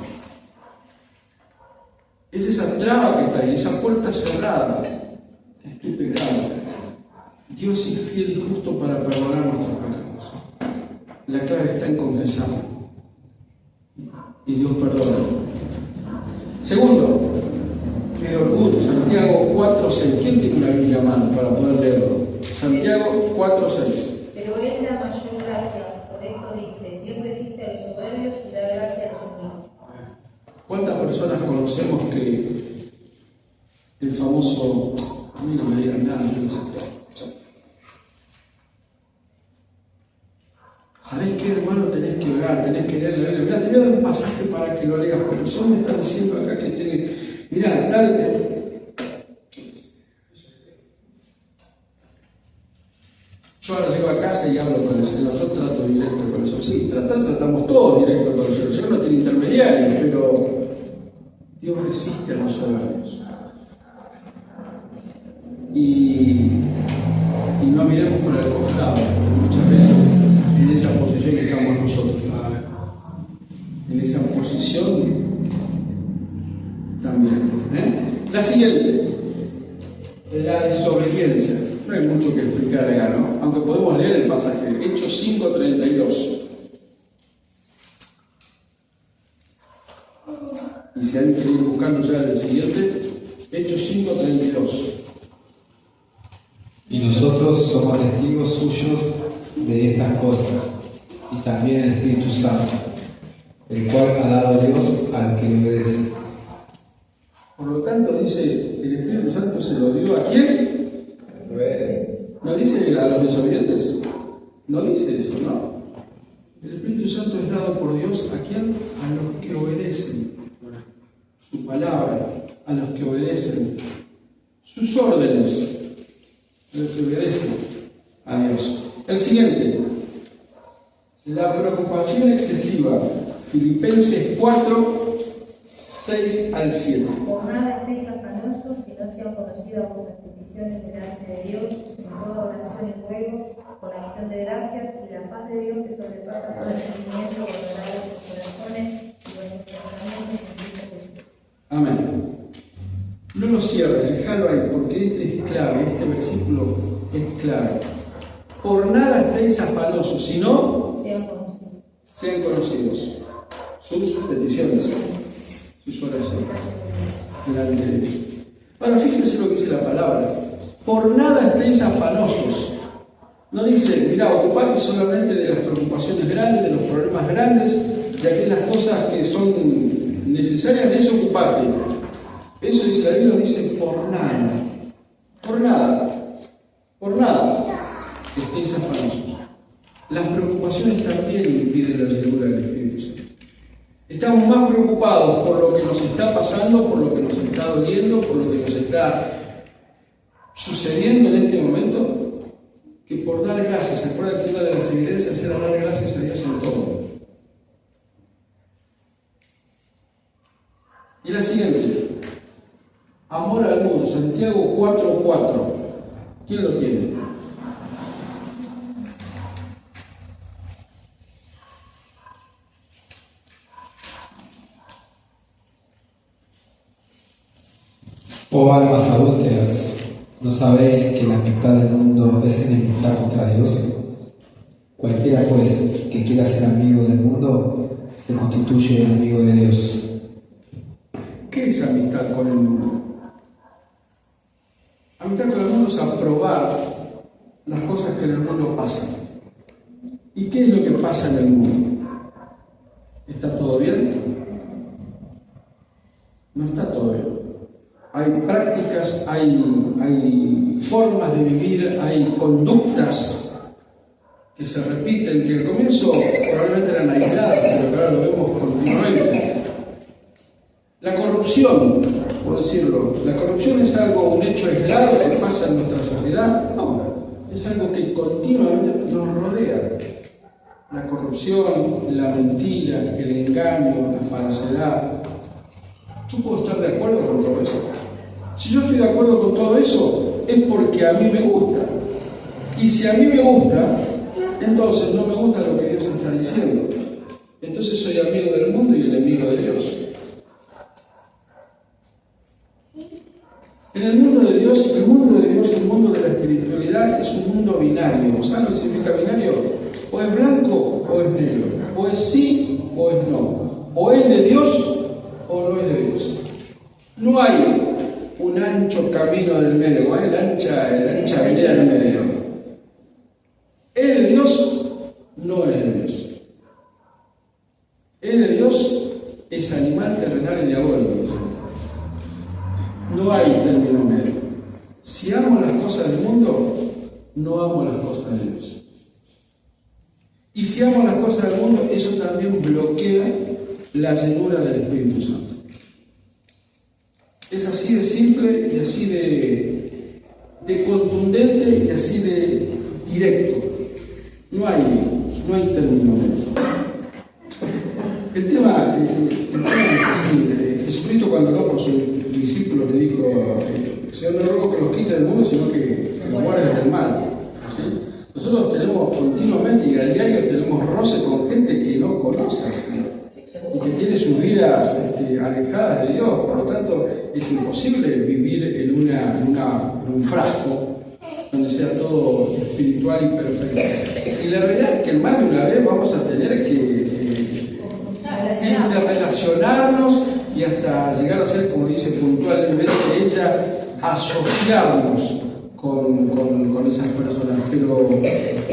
Es esa traba que está ahí, esa puerta cerrada, es tu pecado. Dios es fiel y justo para perdonar nuestros pecados. La clave está en confesar. Y Dios perdona. Segundo, el orgullo. 4:6. ¿Quién tiene una Biblia a mano para poder leerlo? Santiago 4:6. Pero Él da mayor gracia, por esto dice, Dios resiste a los soberbios y da gracia a los humildes. ¿Cuántas personas conocemos que el famoso, a mí no me digan nada, yo no sé todo? ¿Sabés qué, hermano? Tenés que orar, tenés que leer la Biblia. Mirá, te voy a dar un pasaje para que lo leas, porque yo me están diciendo acá que tiene, mirá, tal... Yo ahora llego a casa y hablo con el Señor, yo trato directo con el Señor. Sí, tratamos todos directo con el Señor. El Señor no tiene intermediarios, pero Dios resiste a los soberbios. Y no miremos por el costado, muchas veces en esa posición que estamos nosotros. En esa posición también. La siguiente, la desobediencia. No hay mucho que explicar acá, ¿no? Aunque podemos leer el pasaje, Hechos 5:32. Y si alguien quiere ir buscando ya el siguiente, Hechos 5:32. Y nosotros somos testigos suyos de estas cosas, y también el Espíritu Santo, el cual ha dado Dios al que le obedece. Por lo tanto, dice, el Espíritu Santo se lo dio ¿a quién? ¿No dice a los desobedientes? No dice eso, ¿no? El Espíritu Santo es dado por Dios ¿a quién? A los que obedecen su palabra, a los que obedecen sus órdenes, a los que obedecen a Dios. El siguiente, la preocupación excesiva, Filipenses 4:6-7. Por nada estéis afanosos, si no sean conocidas vuestras peticiones delante de Dios, en toda oración y ruego, con acción de gracias, y la paz de Dios que sobrepasa todo entendimiento, guardará vuestros corazones y vuestros pensamientos en Cristo Jesús. Amén. No lo cierres, déjalo ahí, porque este es clave, este versículo es clave. Por nada estéis afanosos, sino sean conocidos sus peticiones, sus oraciones delante de Dios. Ahora fíjense lo que dice la palabra. Por nada estéis afanosos. No dice, mira, ocupate solamente de las preocupaciones grandes, de los problemas grandes, de aquellas cosas que son necesarias, de eso ocupate. Eso dice la Biblia, dice por nada. Por nada. Por nada estéis afanosos. Las preocupaciones también impiden la llenura del Espíritu Santo. Estamos más preocupados por lo que nos está pasando, por lo que nos está doliendo, por lo que nos está sucediendo en este momento, que por dar gracias. ¿Se acuerdan que una de las evidencias era dar gracias a Dios en todo? Y la siguiente, amor al mundo, Santiago 4:4. ¿Quién lo tiene? Oh almas adúlteras, ¿no sabéis que la amistad del mundo es enemistad contra Dios? Cualquiera pues que quiera ser amigo del mundo se constituye enemigo de Dios. ¿Qué es amistad con el mundo? Amistad con el mundo es aprobar las cosas que en el mundo pasan. ¿Y qué es lo que pasa en el mundo? ¿Está todo bien? No está todo bien. Hay prácticas, hay formas de vivir, hay conductas que se repiten, que al comienzo probablemente eran aisladas, pero que ahora lo vemos continuamente. La corrupción, por decirlo, ¿la corrupción es algo, un hecho aislado que pasa en nuestra sociedad? No, es algo que continuamente nos rodea. La corrupción, la mentira, el engaño, la falsedad. Yo puedo estar de acuerdo con todo eso. Si yo estoy de acuerdo con todo eso, es porque a mí me gusta. Y si a mí me gusta, entonces no me gusta lo que Dios está diciendo. Entonces soy amigo del mundo y enemigo de Dios. En el mundo de Dios, el mundo de la espiritualidad es un mundo binario. ¿Saben lo que significa binario? O es blanco o es negro. O es sí o es no. O es de Dios o no es de Dios. No hay un ancho camino del medio, la ancha avenida del medio. ¿Es de Dios? No es de Dios. ¿Es de Dios? Es animal, terrenal y diabólico. No hay término medio. Si amo las cosas del mundo, no amo las cosas de Dios. Y si amo las cosas del mundo, eso también bloquea la llenura del Espíritu Santo. Es así de simple y así de contundente y así de directo. No hay término medio. El tema es así. Jesucristo, cuando habló por sus discípulos, le dijo: Señor, no ruego que los quite del mundo, sino que los guardes del mal. ¿Sí? Nosotros tenemos continuamente y a diario tenemos roce con gente que no conoce al Señor y que tiene sus vidas alejadas de Dios. Por lo tanto, es imposible vivir en un frasco donde sea todo espiritual y perfecto. Y la realidad es que más de una vez vamos a tener que interrelacionarnos y hasta llegar a ser, como dice puntualmente ella, asociarnos con esas personas. Pero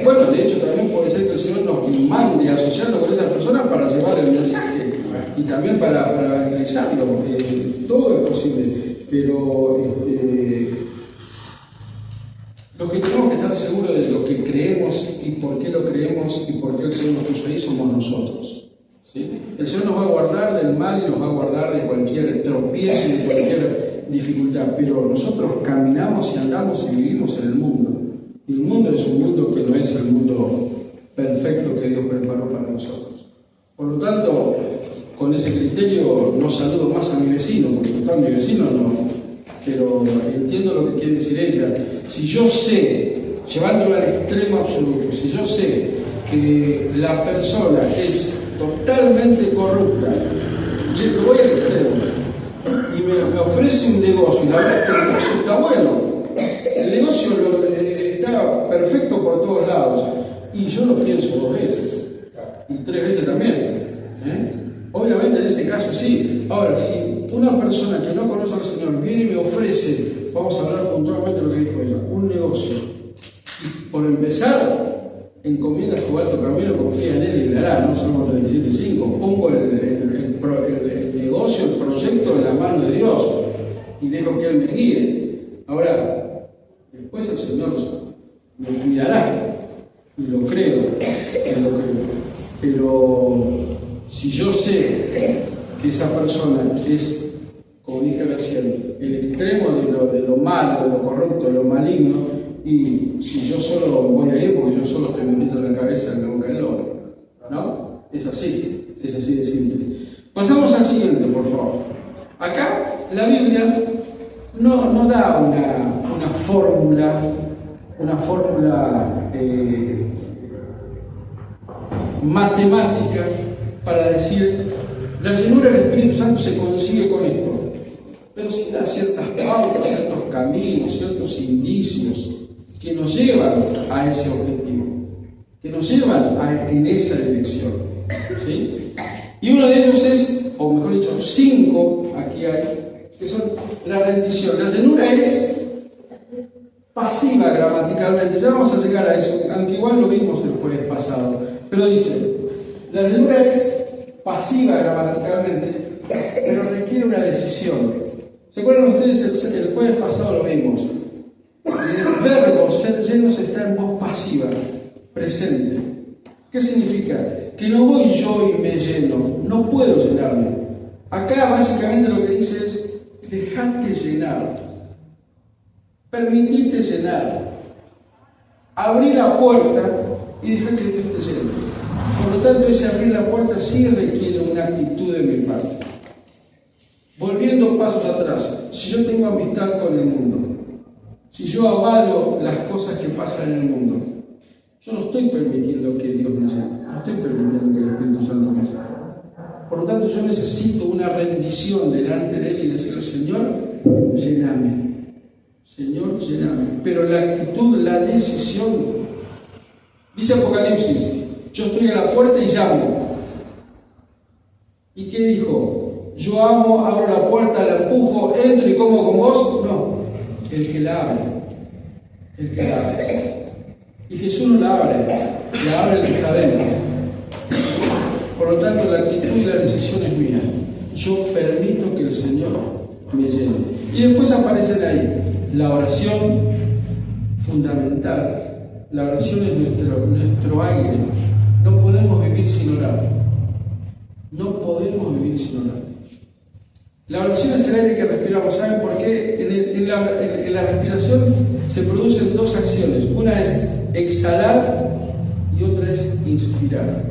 bueno, de hecho también puede ser que el Señor nos mande a asociarnos con esas personas para llevar el mensaje y también para evangelizarlo. Todo es posible, pero lo que tenemos que estar seguros de lo que creemos y por qué lo creemos y por qué el Señor nos puso ahí somos nosotros. ¿Sí? El Señor nos va a guardar del mal y nos va a guardar de cualquier tropiezo y de cualquier dificultad, pero nosotros caminamos y andamos y vivimos en el mundo. Y el mundo es un mundo que no es el mundo perfecto que Dios preparó para nosotros. Por lo tanto, con ese criterio no saludo más a mi vecino, porque total mi vecino no, pero entiendo lo que quiere decir ella. Si yo sé, llevándolo al extremo absoluto, si yo sé que la persona es totalmente corrupta, yo voy al extremo y me ofrece un negocio, y la verdad es que el negocio está bueno, el negocio está perfecto por todos lados, y yo lo pienso 2 veces, y 3 veces también. Obviamente en ese caso sí. Ahora, si una persona que no conoce al Señor viene y me ofrece, vamos a hablar puntualmente de lo que dijo ella, un negocio, y por empezar, encomienda a tu alto camino, confía en él y le hará, ¿no? Salmo 37:5. Pongo el negocio, el proyecto en la mano de Dios y dejo que Él me guíe. Ahora, después el Señor me cuidará y lo creo, pero si yo sé que esa persona es, como dije recién, el extremo de lo malo, de lo corrupto, de lo maligno, y si yo solo voy a ir porque yo solo estoy metiendo la cabeza en la boca del lobo, ¿no? Es así de simple. Pasamos al siguiente, por favor. Acá la Biblia no da una fórmula matemática para decir la llenura del Espíritu Santo se consigue con esto, pero sí da ciertas pautas, ciertos caminos, ciertos indicios que nos llevan a ese objetivo, que nos llevan en esa dirección, ¿sí? Y uno de ellos es, o mejor dicho, 5, aquí hay, que son la rendición. La llenura es pasiva gramaticalmente, ya vamos a llegar a eso, aunque igual lo vimos el jueves pasado, pero dice, la llenura es pasiva gramaticalmente, pero requiere una decisión. ¿Se acuerdan ustedes? El jueves pasado lo vimos. El verbo ser llenos está en voz pasiva, presente. ¿Qué significa? Que no voy yo y me lleno, no puedo llenarme. Acá básicamente lo que dice es, dejate llenar, permitite llenar, abrí la puerta y deja que Dios te llene. Por lo tanto, ese abrir la puerta sí requiere una actitud de mi parte. Volviendo pasos atrás, si yo tengo amistad con el mundo, si yo avalo las cosas que pasan en el mundo, yo no estoy permitiendo que Dios me llene, no estoy permitiendo que el Espíritu Santo me llene. Por lo tanto, yo necesito una rendición delante de Él y decir, Señor, lléname. Señor, lléname. Pero la actitud, la decisión, dice Apocalipsis, yo estoy a la puerta y llamo. ¿Y qué dijo? yo amo, abro la puerta, la empujo, entro y como con vos. No, el que la abre. El que la abre. Y Jesús no la abre el que está dentro. Por lo tanto, la actitud y la decisión es mía. Yo permito que el Señor me llene. Y después aparecen ahí la oración fundamental. La oración es nuestro aire. No podemos vivir sin orar. No podemos vivir sin orar. La oración es el aire que respiramos. ¿Saben por qué? En la respiración se producen dos acciones. Una es exhalar y otra es inspirar.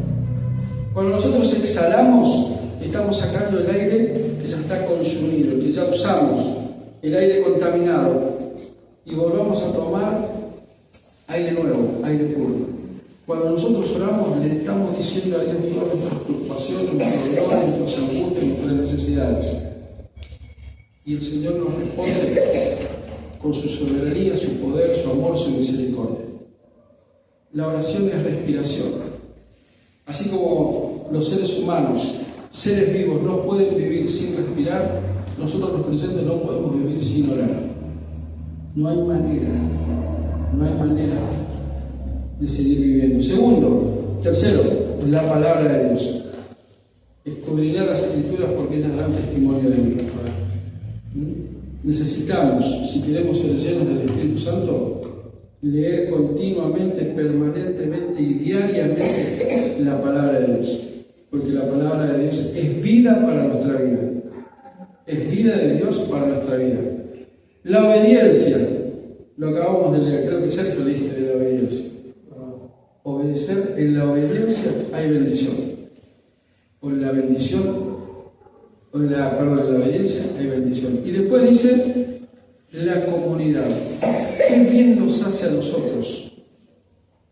Cuando nosotros exhalamos, estamos sacando el aire que ya está consumido, que ya usamos, el aire contaminado, y volvamos a tomar aire nuevo, aire puro. Cuando nosotros oramos, le estamos diciendo a Dios todas nuestras preocupaciones, nuestros dolores, nuestras angustias, nuestras necesidades. Y el Señor nos responde con su soberanía, su poder, su amor, su misericordia. La oración es respiración. Así como los seres humanos, seres vivos, no pueden vivir sin respirar, nosotros los creyentes no podemos vivir sin orar. No hay manera de seguir viviendo. Tercero, la palabra de Dios. Escudriñar las Escrituras porque ellas dan testimonio de mí. Necesitamos, si queremos ser llenos del Espíritu Santo, leer continuamente, permanentemente y diariamente la palabra de Dios. Porque la palabra de Dios es vida para nuestra vida. Es vida de Dios para nuestra vida. La obediencia, lo acabamos de leer, creo que Sergio leíste de la obediencia. Obedecer, en la obediencia hay bendición. O en la bendición, en la obediencia hay bendición. Y después dice la comunidad. Qué bien nos hace a nosotros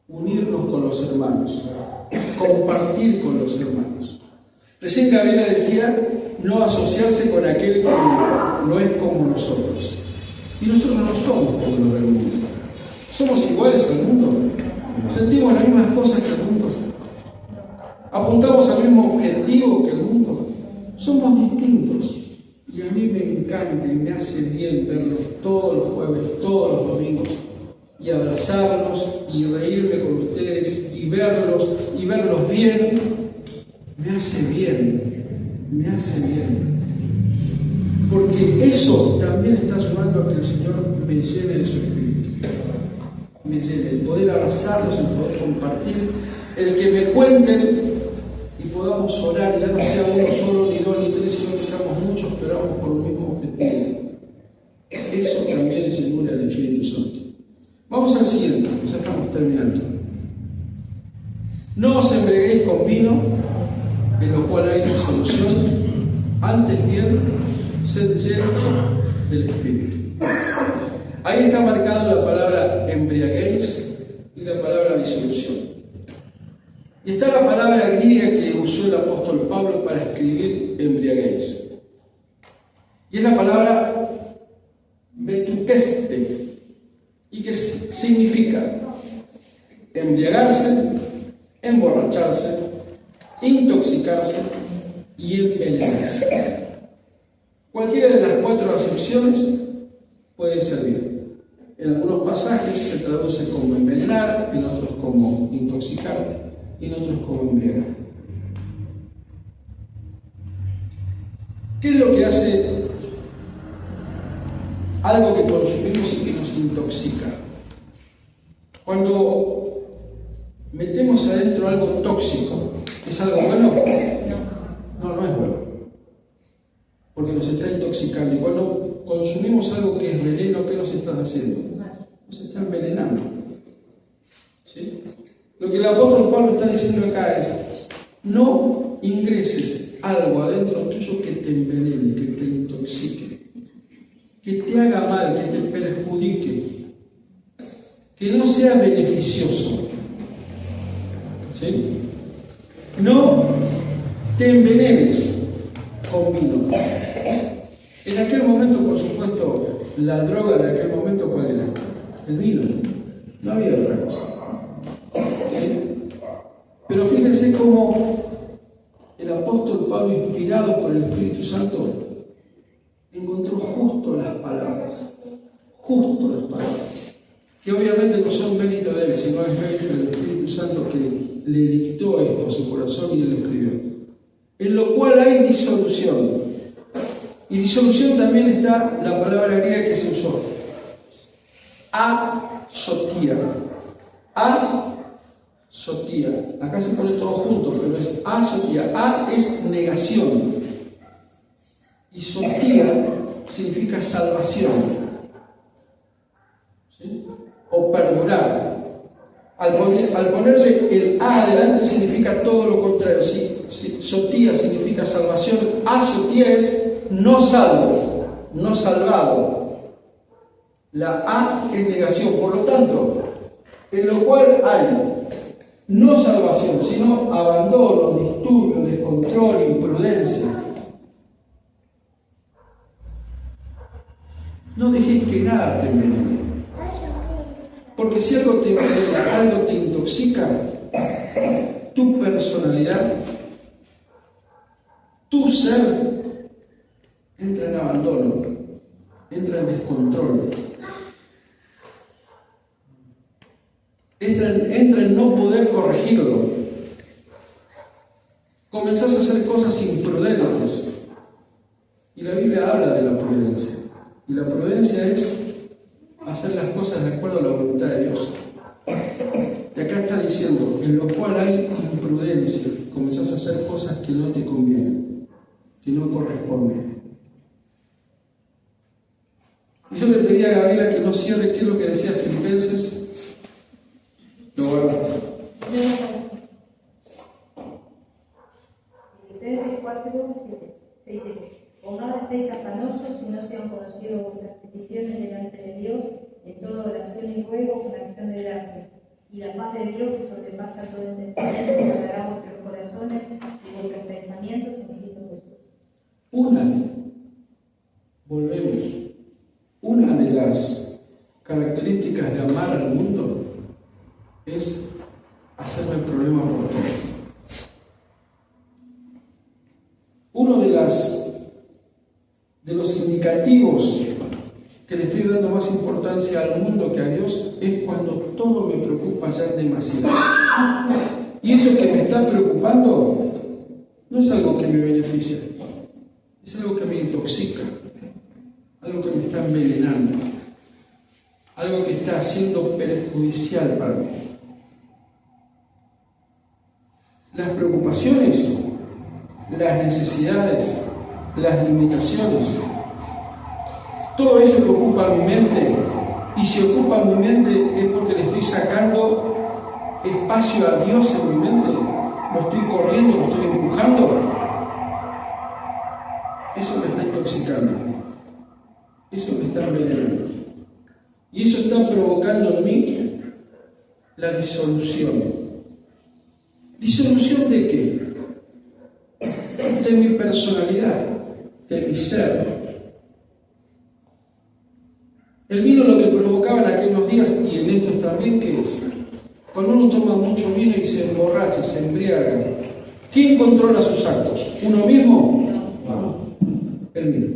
unirnos con los hermanos, compartir con los hermanos. Recién Gabriela decía no asociarse con aquel que no es como nosotros. Y nosotros no somos como los del mundo. ¿Somos iguales al mundo? ¿Sentimos las mismas cosas que el mundo? ¿Apuntamos al mismo objetivo que el mundo? Somos distintos. Y a mí me encanta y me hace bien verlos todos los jueves, todos los domingos, y abrazarlos y reírme con ustedes y verlos bien. Me hace bien, porque eso también está ayudando a que el Señor me llene de su Espíritu, me llene, el poder abrazarlos, el poder compartir, el que me cuenten y podamos orar, y ya no sea uno solo, ni dos, ni tres, sino que seamos muchos que oramos por el mismo objetivo. Eso también es llenura del Espíritu Santo. Vamos al siguiente, ya estamos terminando. No os embriaguéis con vino, en lo cual hay disolución, antes bien, sed llenos del Espíritu. Ahí está marcada la palabra embriaguéis y la palabra disolución. Y está la palabra griega que usó el apóstol Pablo para escribir embriaguéis. Y es la palabra metukeste, y que significa embriagarse, emborracharse, intoxicarse y envenenarse. Cualquiera de las cuatro acepciones puede servir. En algunos pasajes se traduce como envenenar, en otros como intoxicar, y en otros como embriagar. ¿Qué es lo que hace algo que consumimos y que nos intoxica? Cuando metemos adentro algo tóxico, ¿es algo bueno? No, no es bueno. Porque nos está intoxicando. Y cuando consumimos algo que es veneno, ¿qué nos está haciendo? Nos está envenenando. ¿Sí? Lo que el apóstol Pablo está diciendo acá es: no ingreses algo adentro tuyo que te envenene, que te intoxique, que te haga mal, que te perjudique, que no sea beneficioso. ¿Sí? No te envenenes con vino. En aquel momento, por supuesto, la droga de aquel momento, ¿cuál era? El vino. No había otra cosa. ¿Sí? Pero fíjense cómo el apóstol apóstol Pablo, inspirado por el Espíritu Santo, encontró justo las palabras, que obviamente no son mérito de él, sino es mérito del Espíritu Santo que le dictó esto a su corazón y él lo escribió. En lo cual hay disolución. Y disolución también está la palabra griega que se usó. Asotía. Asotía. Acá se pone todo junto, pero es asotía. A es negación. Y sotía significa salvación. ¿Sí? O perdurar. Al ponerle el A adelante significa todo lo contrario. Sotía significa salvación. Asotía es no salvo, no salvado. La A es negación. Por lo tanto, en lo cual hay no salvación, sino abandono, disturbio, descontrol, imprudencia. No dejes que nada te envenene. Porque si algo te envenena, algo te intoxica, tu personalidad, tu ser, entra en abandono, entra en descontrol, entra en no poder corregirlo. Comenzás a hacer cosas imprudentes. Y la Biblia habla de la prudencia. Y la prudencia es hacer las cosas de acuerdo a la voluntad de Dios. Y acá está diciendo, en lo cual hay imprudencia. Comenzás a hacer cosas que no te convienen, que no corresponden. Y yo le pedí a Gabriela que no cierre, ¿qué es lo que decía Filipenses? Lo guardaste. Filipenses 4:7 se dice: con nada estéis afanosos si no sean conocidos vuestras peticiones delante de Dios, en toda oración y ruego con acción de gracias. Y la paz de Dios, que sobrepasa todo entendimiento, guardará vuestros corazones y vuestros pensamientos en Cristo Jesús. Una de las características de amar al mundo es hacerme el problema por todo. Uno de los indicativos que le estoy dando más importancia al mundo que a Dios es cuando todo me preocupa ya demasiado. Y eso que me está preocupando no es algo que me beneficia, es algo que me intoxica, algo que me está envenenando, algo que está siendo perjudicial para mí. Las preocupaciones, las necesidades, las limitaciones, todo eso que ocupa mi mente, y si ocupa mi mente es porque le estoy sacando espacio a Dios en mi mente, lo estoy corriendo, lo estoy empujando, eso me está intoxicando, eso me está envenenando, y eso está provocando en mí la disolución. ¿Disolución de qué? De mi personalidad, de mi ser. El vino lo que provocaba en aquellos días, y en estos también, ¿qué es? Cuando uno toma mucho vino y se emborracha, se embriaga, ¿quién controla sus actos? ¿Uno mismo? No, el vino.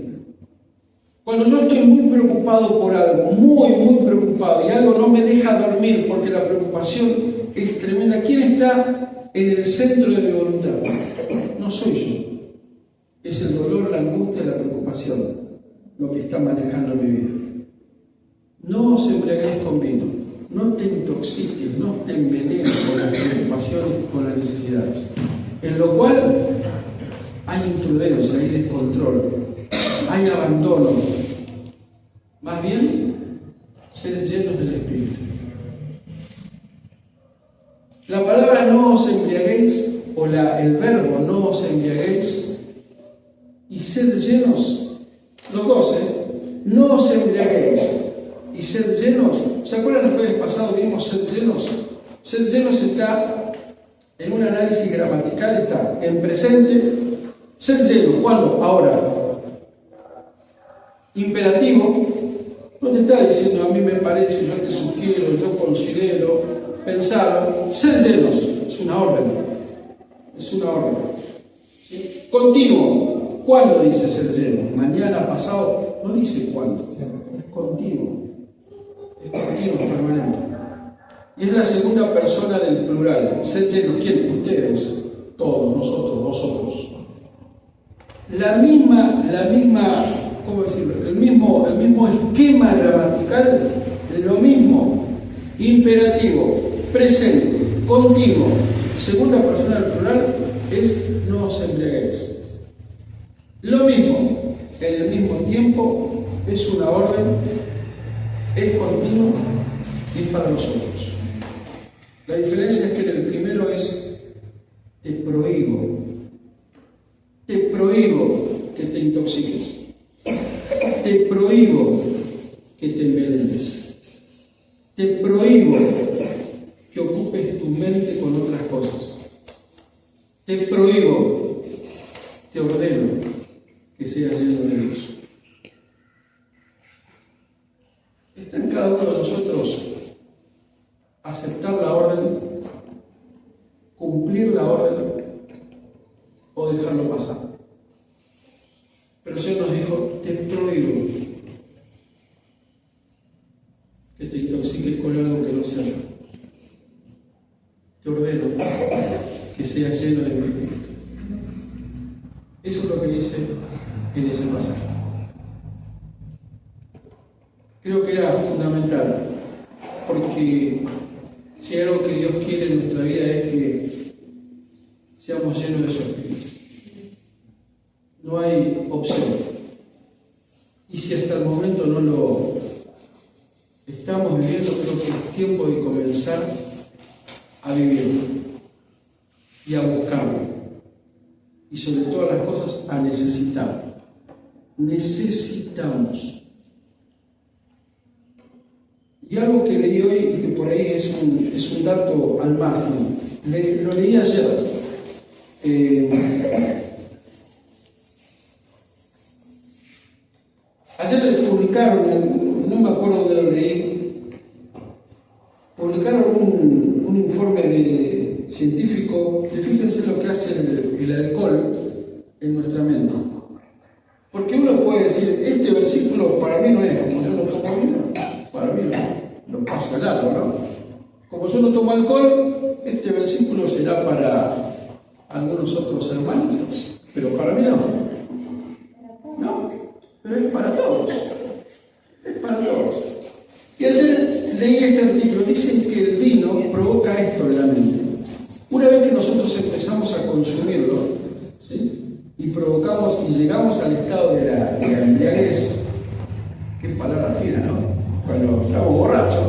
Cuando yo estoy muy preocupado por algo, muy preocupado, y algo no me deja dormir porque la preocupación es tremenda, ¿quién está en el centro de mi voluntad? No soy yo. Es el dolor, la angustia y la preocupación lo que está manejando mi vida. No os embriaguéis con vino, no te intoxiques, no te envenenes con las preocupaciones y con las necesidades. En lo cual hay imprudencia, hay descontrol, hay abandono. Más bien, sed llenos del Espíritu. La palabra no os embriaguéis, o el verbo no os embriaguéis, y sed llenos, los dos, no os embriaguéis y sed llenos. ¿Se acuerdan el jueves pasado que vimos sed llenos? Sed llenos está en un análisis gramatical, está en presente. Sed llenos, ¿cuándo? Ahora. Imperativo, no te está diciendo a mí me parece, yo te sugiero, yo considero, pensar. Sed llenos, es una orden. Es una orden. ¿Sí? Continuo. ¿Cuándo dice ser lleno? ¿Mañana, pasado? No dice cuándo. Es continuo. Es continuo, es permanente. Y es la segunda persona del plural. Ser lleno, ¿quién? Ustedes, todos, nosotros, vosotros. La misma, ¿cómo decirlo? El mismo esquema gramatical, lo mismo, imperativo, presente, continuo, segunda persona del plural, es no os embriaguéis. Lo mismo, en el mismo tiempo, es una orden, es continuo y es para nosotros. La diferencia es que en el primero es te prohíbo que te intoxiques, te prohíbo que te envenenes, te prohíbo que ocupes tu mente con otras cosas, te prohíbo, te ordeno que seas lleno de Dios. Está en cada uno de nosotros aceptar la orden, cumplir la orden o dejarlo pasar. Pero el Señor nos dijo, te prohíbo que te intoxiques con algo que no sea yo. Te ordeno que seas lleno de mi Espíritu. Eso es lo que dice en ese pasaje. Creo que era fundamental, porque si hay algo que Dios quiere en nuestra vida es que seamos llenos de su Espíritu. No hay opción. Y si hasta el momento no lo estamos viviendo, creo que es tiempo de comenzar a vivirlo y a buscarlo. Y sobre todas las cosas, a necesitarlo. Necesitamos. Y algo que leí hoy y que por ahí es un dato al margen, lo leí ayer. Ayer publicaron, no me acuerdo dónde lo leí, publicaron un informe científico de fíjense lo que hace el alcohol en nuestra mente. Porque uno puede decir, este versículo para mí no es, como yo no tomo vino, para mí lo paso al lado, ¿no? Como yo no tomo alcohol, este versículo será para algunos otros hermanitos, pero para mí no. No, pero es para todos. Es para todos. Y ayer leí este artículo, dicen que el vino provoca esto en la mente. Una vez que nosotros empezamos a consumirlo, ¿sí? Y provocamos y llegamos al estado de la embriaguez, qué palabra fina, ¿no? Cuando estamos borrachos,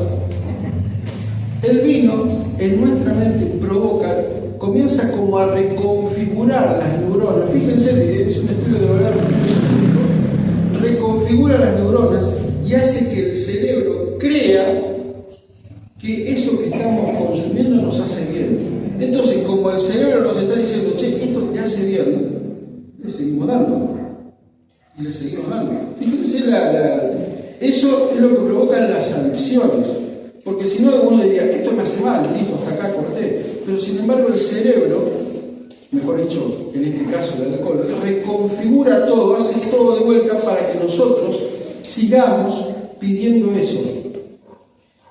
el vino en nuestra mente provoca, comienza como a reconfigurar las neuronas. Fíjense, es un estudio de verdad científico. Reconfigura las neuronas y hace que el cerebro crea que eso que estamos consumiendo nos hace bien. Entonces, como el cerebro nos está diciendo, che, esto te hace bien, le seguimos dando. Y le seguimos dando. Fíjense, eso es lo que provocan las adicciones. Porque si no, uno diría, esto me hace mal, listo, hasta acá corté. Pero sin embargo, el cerebro, mejor dicho, en este caso el alcohol, reconfigura todo, hace todo de vuelta para que nosotros sigamos pidiendo eso.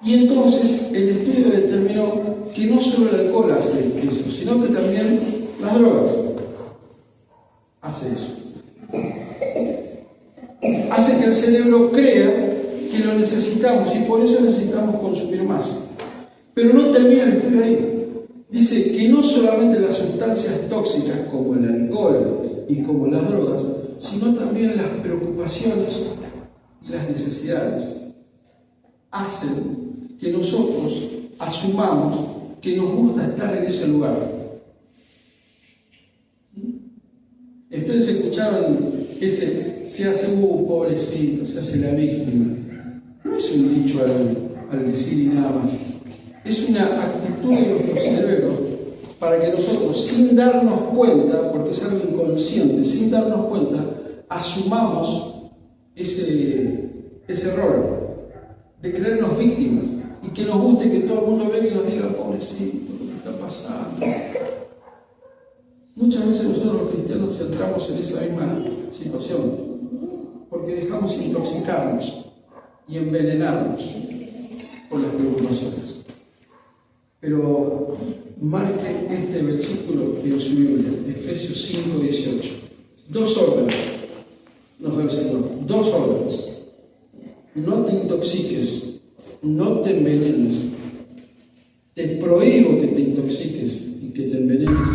Y entonces el estudio determinó que no solo el alcohol hace eso, sino que también las drogas hacen eso. Hace que el cerebro crea que lo necesitamos y por eso necesitamos consumir más. Pero no termina el estudio ahí. Dice que no solamente las sustancias tóxicas como el alcohol y como las drogas, sino también las preocupaciones y las necesidades hacen que nosotros asumamos que nos gusta estar en ese lugar. Ustedes escucharon ese, se hace pobrecito, se hace la víctima. No es un dicho al decir y nada más. Es una actitud de nuestro cerebro para que nosotros, sin darnos cuenta, porque es algo inconsciente, sin darnos cuenta, asumamos ese rol de creernos víctimas y que nos guste que todo el mundo venga y nos diga, pobrecito, ¿qué está pasando? Muchas veces nosotros los cristianos entramos en esa misma situación, porque dejamos intoxicarnos y envenenarnos por las preocupaciones. Pero marque este versículo en su Biblia, Efesios 5:18. 2 órdenes nos da el Señor, 2 órdenes. No te intoxiques, no te envenenes. Te prohíbo que te intoxiques y que te envenenes.